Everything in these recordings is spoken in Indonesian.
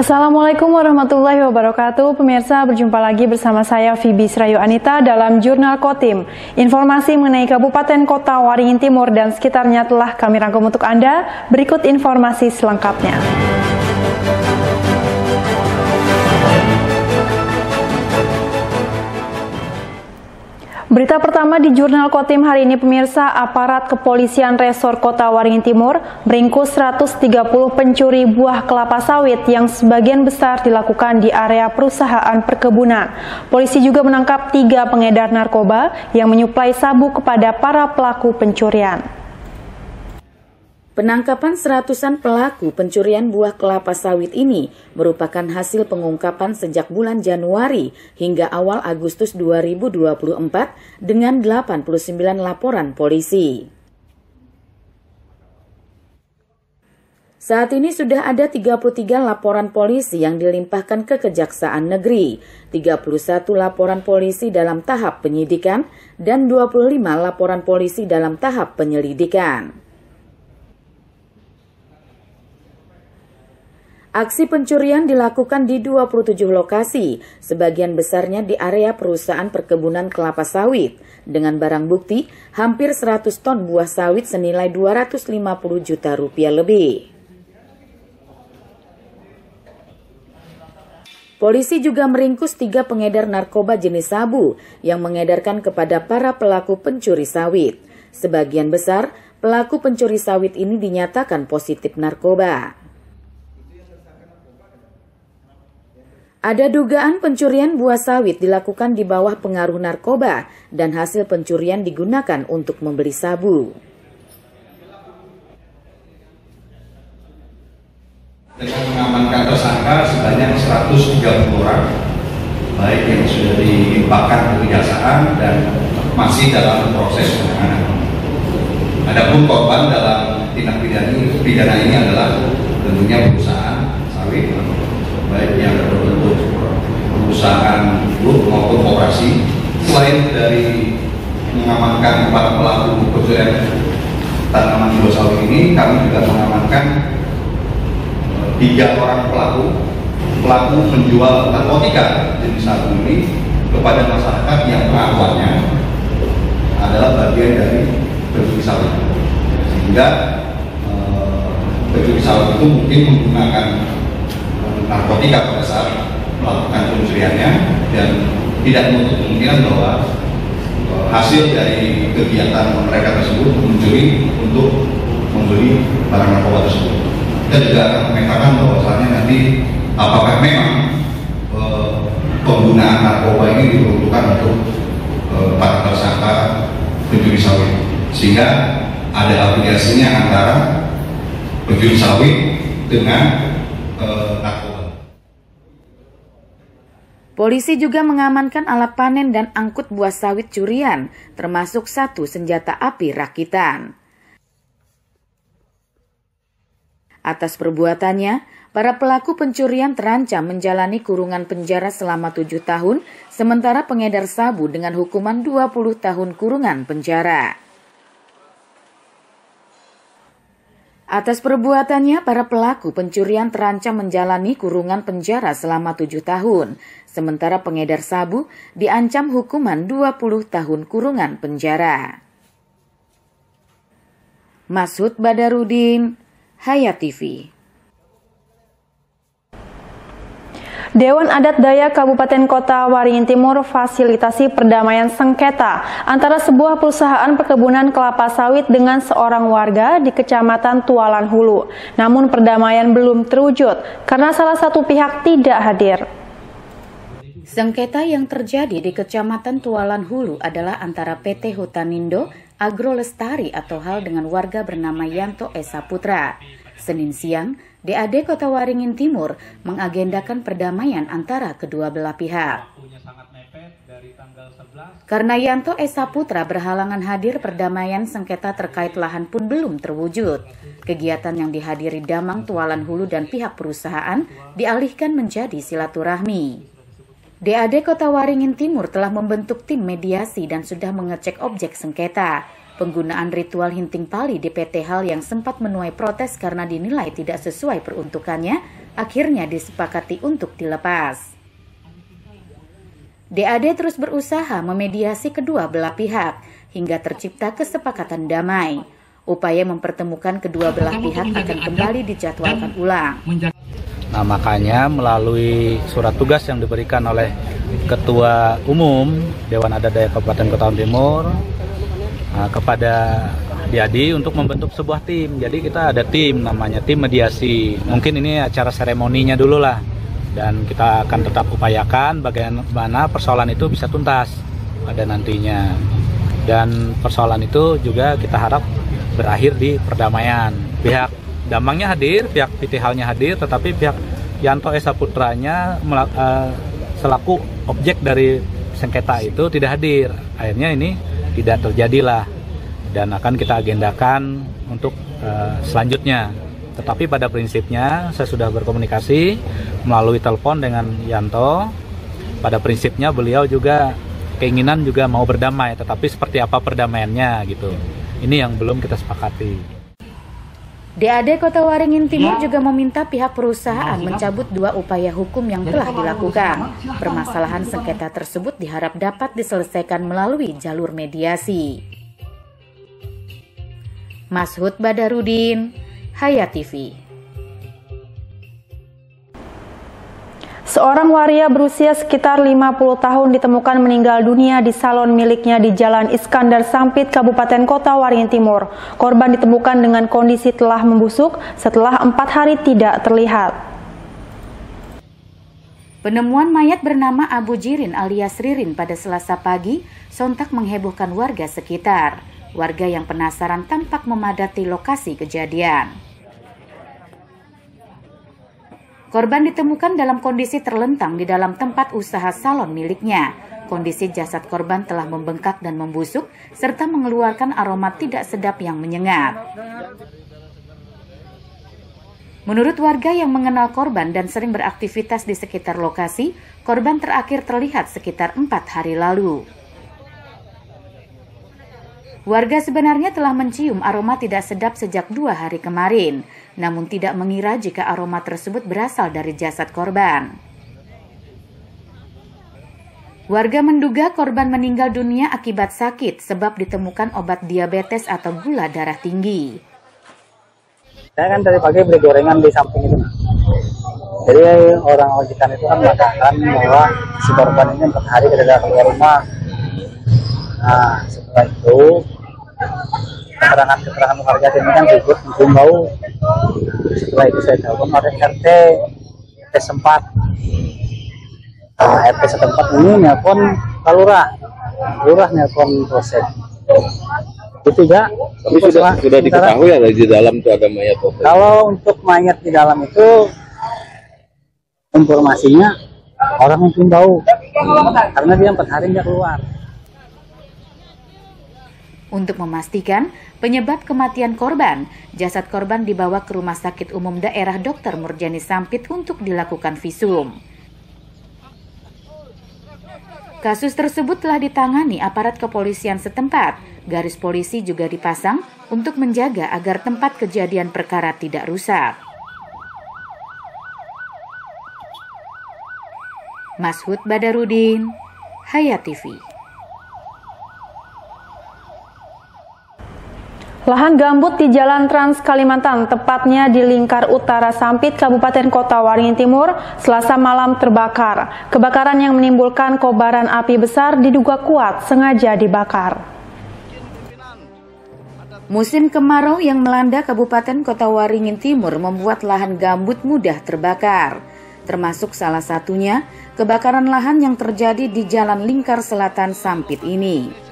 Assalamualaikum warahmatullahi wabarakatuh. Pemirsa, berjumpa lagi bersama saya Fibi Srayu Anita dalam Jurnal Kotim. Informasi mengenai Kabupaten Kota Waringin Timur dan sekitarnya telah kami rangkum untuk Anda. Berikut informasi selengkapnya. Berita pertama di Jurnal Kotim hari ini, pemirsa, aparat kepolisian Resor Kota Waringin Timur meringkus 130 pencuri buah kelapa sawit yang sebagian besar dilakukan di area perusahaan perkebunan. Polisi juga menangkap 3 pengedar narkoba yang menyuplai sabu kepada para pelaku pencurian. Penangkapan seratusan pelaku pencurian buah kelapa sawit ini merupakan hasil pengungkapan sejak bulan Januari hingga awal Agustus 2024 dengan 89 laporan polisi. Saat ini sudah ada 33 laporan polisi yang dilimpahkan ke Kejaksaan Negeri, 31 laporan polisi dalam tahap penyidikan, dan 25 laporan polisi dalam tahap penyelidikan. Aksi pencurian dilakukan di 27 lokasi, sebagian besarnya di area perusahaan perkebunan kelapa sawit, dengan barang bukti hampir 100 ton buah sawit senilai 250 juta rupiah lebih. Polisi juga meringkus 3 pengedar narkoba jenis sabu yang mengedarkan kepada para pelaku pencuri sawit. Sebagian besar pelaku pencuri sawit ini dinyatakan positif narkoba. Ada dugaan pencurian buah sawit dilakukan di bawah pengaruh narkoba dan hasil pencurian digunakan untuk membeli sabu. Dengan mengamankan tersangka sebanyak 130 orang, baik yang sudah dilimpahkan ke Kejaksaan dan masih dalam proses penanganan. Adapun korban dalam tindak pidana ini adalah tentunya perusahaan sawit, baik yang berbentuk perusahaan grup maupun koperasi. Selain dari mengamankan 4 pelaku pencurian tanaman buah sawit ini, kami juga mengamankan 3 orang pelaku menjual narkotika jenis sabu ini kepada masyarakat yang pengakuannya adalah bagian dari pencuri sawit, sehingga pencuri sawit itu mungkin menggunakan narkotika pada saat melakukan pencuriannya dan tidak menutup kemungkinan bahwa hasil dari kegiatan mereka tersebut mencuri untuk membeli barang narkoba tersebut. Kita juga akan memetakan bahwasannya nanti apakah memang penggunaan narkoba ini diperuntukkan untuk para tersangka pencuri sawit, sehingga ada aplikasinya antara pencuri sawit dengan narkoba. Polisi juga mengamankan alat panen dan angkut buah sawit curian, termasuk 1 senjata api rakitan. Atas perbuatannya, para pelaku pencurian terancam menjalani kurungan penjara selama 7 tahun, sementara pengedar sabu dengan hukuman 20 tahun kurungan penjara. Atas perbuatannya, para pelaku pencurian terancam menjalani kurungan penjara selama 7 tahun, sementara pengedar sabu diancam hukuman 20 tahun kurungan penjara. Masud Badarudin, Hayat TV. Dewan Adat Dayak Kabupaten Kota Waringin Timur fasilitasi perdamaian sengketa antara sebuah perusahaan perkebunan kelapa sawit dengan seorang warga di Kecamatan Tualan Hulu. Namun perdamaian belum terwujud karena salah satu pihak tidak hadir. Sengketa yang terjadi di Kecamatan Tualan Hulu adalah antara PT Hutanindo Agro Lestari atau HAL dengan warga bernama Yanto Esa Putra. Senin siang, DAD Kota Waringin Timur mengagendakan perdamaian antara kedua belah pihak. Karena Yanto Esa Putra berhalangan hadir, perdamaian sengketa terkait lahan pun belum terwujud. Kegiatan yang dihadiri Damang Tualan Hulu dan pihak perusahaan dialihkan menjadi silaturahmi. DAD Kota Waringin Timur telah membentuk tim mediasi dan sudah mengecek objek sengketa. Penggunaan ritual hinting pali di PT HAL yang sempat menuai protes karena dinilai tidak sesuai peruntukannya akhirnya disepakati untuk dilepas. DAD terus berusaha memediasi kedua belah pihak hingga tercipta kesepakatan damai. Upaya mempertemukan kedua belah pihak akan kembali dijadwalkan ulang. Nah, makanya melalui surat tugas yang diberikan oleh Ketua Umum Dewan Adat Dayak Kabupaten Kota Waringin Timur kepada DAD untuk membentuk sebuah tim. Jadi kita ada tim, namanya tim mediasi. Mungkin ini acara seremoninya dulu lah. Dan kita akan tetap upayakan bagaimana persoalan itu bisa tuntas pada nantinya. Dan persoalan itu juga kita harap berakhir di perdamaian. Pihak Damangnya hadir, pihak PT Halnya hadir, tetapi pihak Yanto Esa Putranya selaku objek dari sengketa itu tidak hadir. Akhirnya ini tidak terjadilah dan akan kita agendakan untuk selanjutnya. Tetapi pada prinsipnya saya sudah berkomunikasi melalui telepon dengan Yanto. Pada prinsipnya beliau juga keinginan juga mau berdamai, tetapi seperti apa perdamaiannya gitu. Ini yang belum kita sepakati. DAD Kota Waringin Timur juga meminta pihak perusahaan mencabut 2 upaya hukum yang telah dilakukan. Permasalahan sengketa tersebut diharap dapat diselesaikan melalui jalur mediasi. Mashud Badarudin, Hayat TV. Seorang waria berusia sekitar 50 tahun ditemukan meninggal dunia di salon miliknya di Jalan Iskandar Sampit, Kabupaten Kota Waringin Timur. Korban ditemukan dengan kondisi telah membusuk setelah 4 hari tidak terlihat. Penemuan mayat bernama Abu Jirin alias Ririn pada Selasa pagi sontak menghebohkan warga sekitar. Warga yang penasaran tampak memadati lokasi kejadian. Korban ditemukan dalam kondisi terlentang di dalam tempat usaha salon miliknya. Kondisi jasad korban telah membengkak dan membusuk, serta mengeluarkan aroma tidak sedap yang menyengat. Menurut warga yang mengenal korban dan sering beraktivitas di sekitar lokasi, korban terakhir terlihat sekitar 4 hari lalu. Warga sebenarnya telah mencium aroma tidak sedap sejak 2 hari kemarin, namun tidak mengira jika aroma tersebut berasal dari jasad korban. Warga menduga korban meninggal dunia akibat sakit sebab ditemukan obat diabetes atau gula darah tinggi. Saya kan dari pagi beli gorengan di samping itu. Jadi orang majikan itu kan mengatakan bahwa si korban ini 4 hari tidak keluar rumah. Nah, setelah itu keterangan warga ini kan ribut mencium bau. Setelah itu saya telepon oleh RT setempat. RT setempat ini nelpon Lurah nelpon Polsek. Itu ya. Tapi sudah diketahui ya di dalam itu ada mayat. Kalau untuk mayat di dalam itu informasinya orang mencium bau karena dia 4 hari nggak keluar. Untuk memastikan penyebab kematian korban, jasad korban dibawa ke Rumah Sakit Umum Daerah Dr. Murjani Sampit untuk dilakukan visum. Kasus tersebut telah ditangani aparat kepolisian setempat. Garis polisi juga dipasang untuk menjaga agar tempat kejadian perkara tidak rusak. Mashud Badarudin, Hayat TV. Lahan gambut di Jalan Trans Kalimantan, tepatnya di Lingkar Utara Sampit, Kabupaten Kota Waringin Timur, Selasa malam terbakar. Kebakaran yang menimbulkan kobaran api besar diduga kuat sengaja dibakar. Musim kemarau yang melanda Kabupaten Kota Waringin Timur membuat lahan gambut mudah terbakar. Termasuk salah satunya kebakaran lahan yang terjadi di Jalan Lingkar Selatan Sampit ini.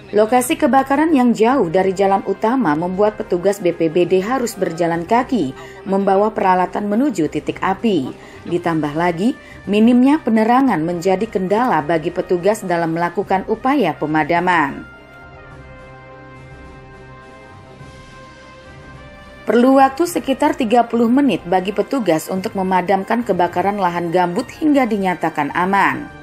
Lokasi kebakaran yang jauh dari jalan utama membuat petugas BPBD harus berjalan kaki membawa peralatan menuju titik api. Ditambah lagi, minimnya penerangan menjadi kendala bagi petugas dalam melakukan upaya pemadaman. Perlu waktu sekitar 30 menit bagi petugas untuk memadamkan kebakaran lahan gambut hingga dinyatakan aman.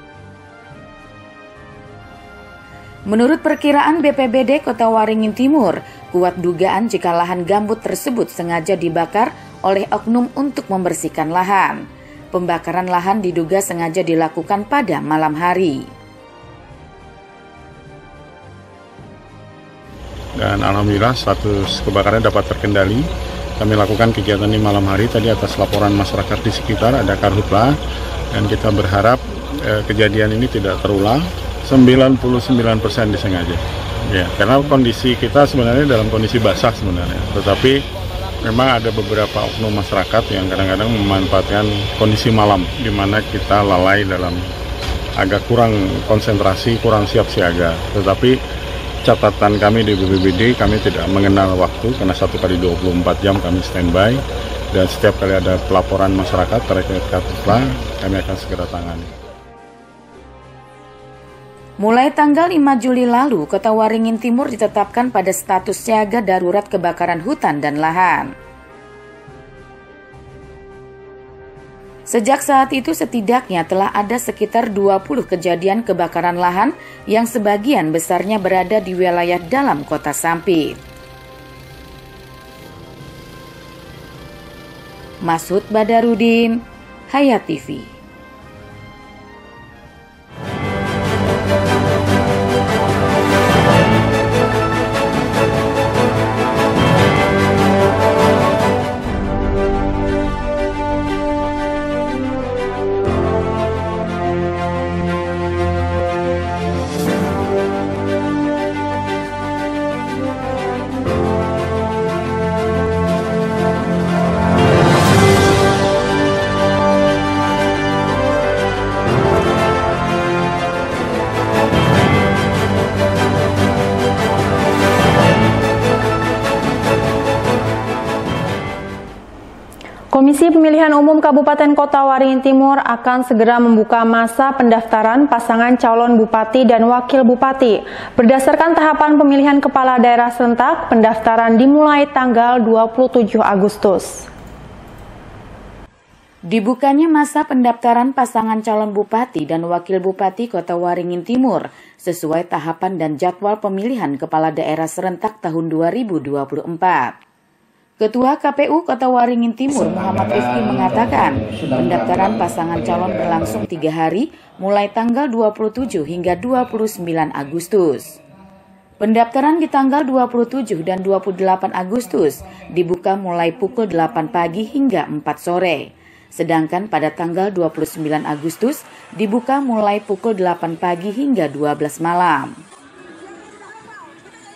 Menurut perkiraan BPBD Kota Waringin Timur, kuat dugaan jika lahan gambut tersebut sengaja dibakar oleh oknum untuk membersihkan lahan. Pembakaran lahan diduga sengaja dilakukan pada malam hari. Dan alhamdulillah status kebakarannya dapat terkendali. Kami lakukan kegiatan di malam hari tadi atas laporan masyarakat di sekitar, ada karhutlah, dan kita berharap kejadian ini tidak terulang. 99% disengaja. Ya, karena kondisi kita sebenarnya dalam kondisi basah sebenarnya, tetapi memang ada beberapa oknum masyarakat yang kadang-kadang memanfaatkan kondisi malam di mana kita lalai dalam agak kurang konsentrasi, kurang siap siaga. Tetapi catatan kami di BPBD, kami tidak mengenal waktu karena 1 kali 24 jam kami standby, dan setiap kali ada pelaporan masyarakat terkait karhutlah, kami akan segera tangani. Mulai tanggal 5 Juli lalu, Kota Waringin Timur ditetapkan pada status siaga darurat kebakaran hutan dan lahan. Sejak saat itu setidaknya telah ada sekitar 20 kejadian kebakaran lahan yang sebagian besarnya berada di wilayah dalam Kota Sampit. Masud Badarudin, Hayat TV. Komisi Pemilihan Umum Kabupaten Kota Waringin Timur akan segera membuka masa pendaftaran pasangan calon bupati dan wakil bupati. Berdasarkan tahapan pemilihan kepala daerah serentak, pendaftaran dimulai tanggal 27 Agustus. Dibukanya masa pendaftaran pasangan calon bupati dan wakil bupati Kota Waringin Timur sesuai tahapan dan jadwal pemilihan kepala daerah serentak tahun 2024. Ketua KPU Kota Waringin Timur Muhammad Rifki mengatakan pendaftaran pasangan calon berlangsung 3 hari mulai tanggal 27 hingga 29 Agustus. Pendaftaran di tanggal 27 dan 28 Agustus dibuka mulai pukul 8 pagi hingga 4 sore. Sedangkan pada tanggal 29 Agustus dibuka mulai pukul 8 pagi hingga 12 malam.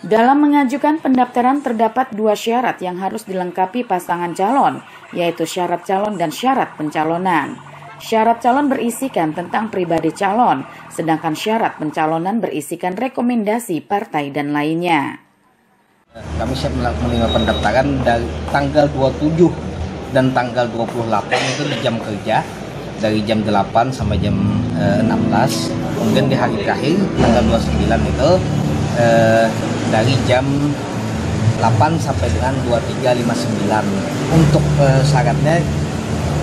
Dalam mengajukan pendaftaran terdapat 2 syarat yang harus dilengkapi pasangan calon, yaitu syarat calon dan syarat pencalonan. Syarat calon berisikan tentang pribadi calon, sedangkan syarat pencalonan berisikan rekomendasi partai dan lainnya. Kami siap menerima pendaftaran dari tanggal 27 dan tanggal 28 itu di jam kerja, dari jam 8 sampai jam 16. Kemudian di hari terakhir tanggal 29 itu dari jam 8 sampai dengan 23.59. Untuk syaratnya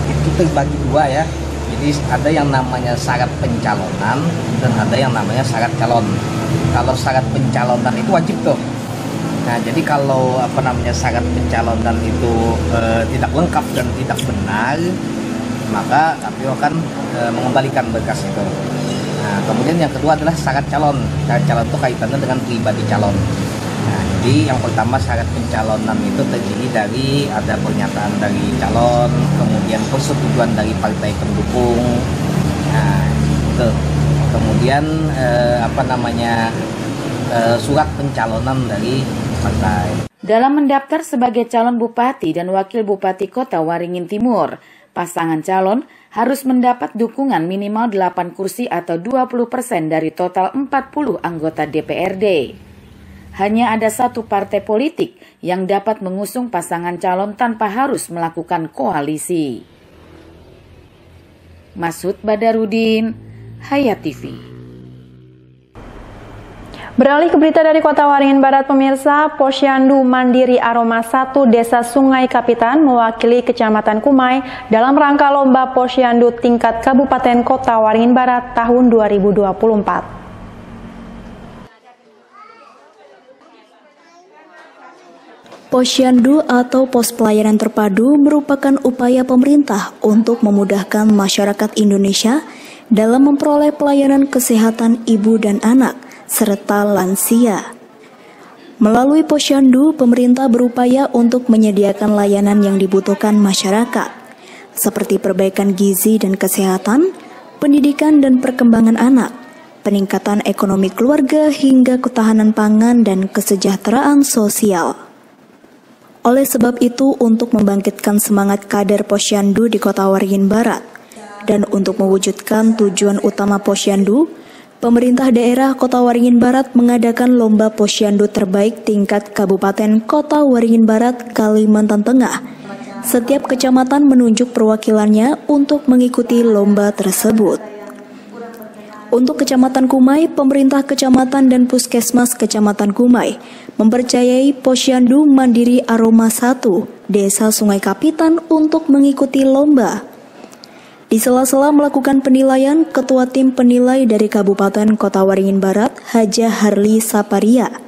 itu terbagi 2 ya. Jadi ada yang namanya syarat pencalonan dan ada yang namanya syarat calon. Kalau syarat pencalonan itu wajib tuh. Nah, jadi kalau syarat pencalonan itu tidak lengkap dan tidak benar, maka KPU akan mengembalikan berkas itu. Nah, kemudian yang kedua adalah syarat calon. Syarat calon itu kaitannya dengan pribadi calon. Nah, jadi yang pertama syarat pencalonan itu terdiri dari ada pernyataan dari calon, kemudian persetujuan dari partai pendukung. Nah, itu. Kemudian surat pencalonan dari partai. Dalam mendaftar sebagai calon bupati dan wakil bupati Kota Waringin Timur, pasangan calon harus mendapat dukungan minimal 8 kursi atau 20% dari total 40 anggota DPRD. Hanya ada 1 partai politik yang dapat mengusung pasangan calon tanpa harus melakukan koalisi. Masud Badarudin, Hayat TV. Beralih ke berita dari Kota Waringin Barat, pemirsa, Posyandu Mandiri Aroma 1 Desa Sungai Kapitan mewakili Kecamatan Kumai dalam rangka lomba Posyandu tingkat Kabupaten Kota Waringin Barat tahun 2024. Posyandu atau Pos Pelayanan Terpadu merupakan upaya pemerintah untuk memudahkan masyarakat Indonesia dalam memperoleh pelayanan kesehatan ibu dan anak, serta lansia. Melalui Posyandu, pemerintah berupaya untuk menyediakan layanan yang dibutuhkan masyarakat, seperti perbaikan gizi dan kesehatan, pendidikan dan perkembangan anak, peningkatan ekonomi keluarga hingga ketahanan pangan dan kesejahteraan sosial. Oleh sebab itu, untuk membangkitkan semangat kader Posyandu di Kota Waringin Barat, dan untuk mewujudkan tujuan utama Posyandu, pemerintah daerah Kota Waringin Barat mengadakan lomba Posyandu terbaik tingkat Kabupaten Kota Waringin Barat, Kalimantan Tengah. Setiap kecamatan menunjuk perwakilannya untuk mengikuti lomba tersebut. Untuk Kecamatan Kumai, pemerintah kecamatan dan puskesmas Kecamatan Kumai mempercayai Posyandu Mandiri Aroma 1, Desa Sungai Kapitan untuk mengikuti lomba. Di sela-sela melakukan penilaian, Ketua Tim Penilai dari Kabupaten Kota Waringin Barat, Haja Harli Saparia,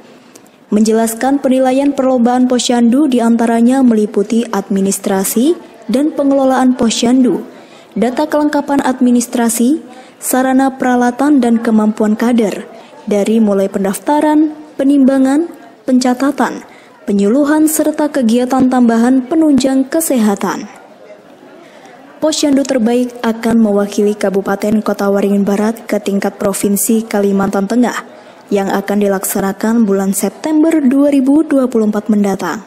menjelaskan penilaian perlombaan Posyandu diantaranya meliputi administrasi dan pengelolaan Posyandu, data kelengkapan administrasi, sarana peralatan dan kemampuan kader, dari mulai pendaftaran, penimbangan, pencatatan, penyuluhan serta kegiatan tambahan penunjang kesehatan. Posyandu terbaik akan mewakili Kabupaten Kota Waringin Barat ke tingkat Provinsi Kalimantan Tengah yang akan dilaksanakan bulan September 2024 mendatang.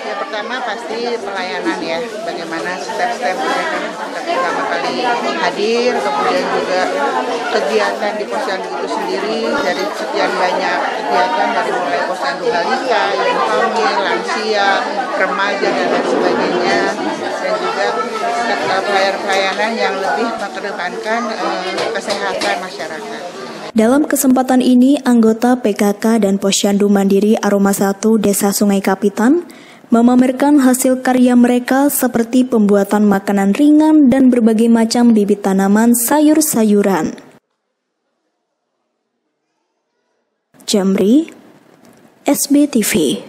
Yang pertama pasti pelayanan ya, bagaimana step-step mereka pertama kali hadir, kemudian juga kegiatan di Posyandu itu sendiri, dari sekian banyak kegiatan dari mulai Posyandu balita, yang hamil, lansia, remaja dan lain sebagainya, dan juga pelayanan yang lebih mengedepankan kesehatan masyarakat. Dalam kesempatan ini, anggota PKK dan Posyandu Mandiri Aroma 1 Desa Sungai Kapitan memamerkan hasil karya mereka seperti pembuatan makanan ringan dan berbagai macam bibit tanaman sayur-sayuran. Jamri, SBTV.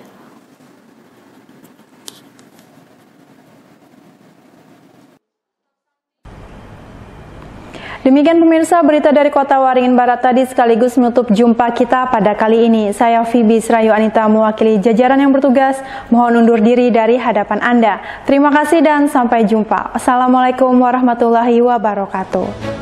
Demikian pemirsa berita dari Kota Waringin Barat tadi sekaligus menutup jumpa kita pada kali ini. Saya Fibi Srayu Anita mewakili jajaran yang bertugas. Mohon undur diri dari hadapan Anda. Terima kasih dan sampai jumpa. Assalamualaikum warahmatullahi wabarakatuh.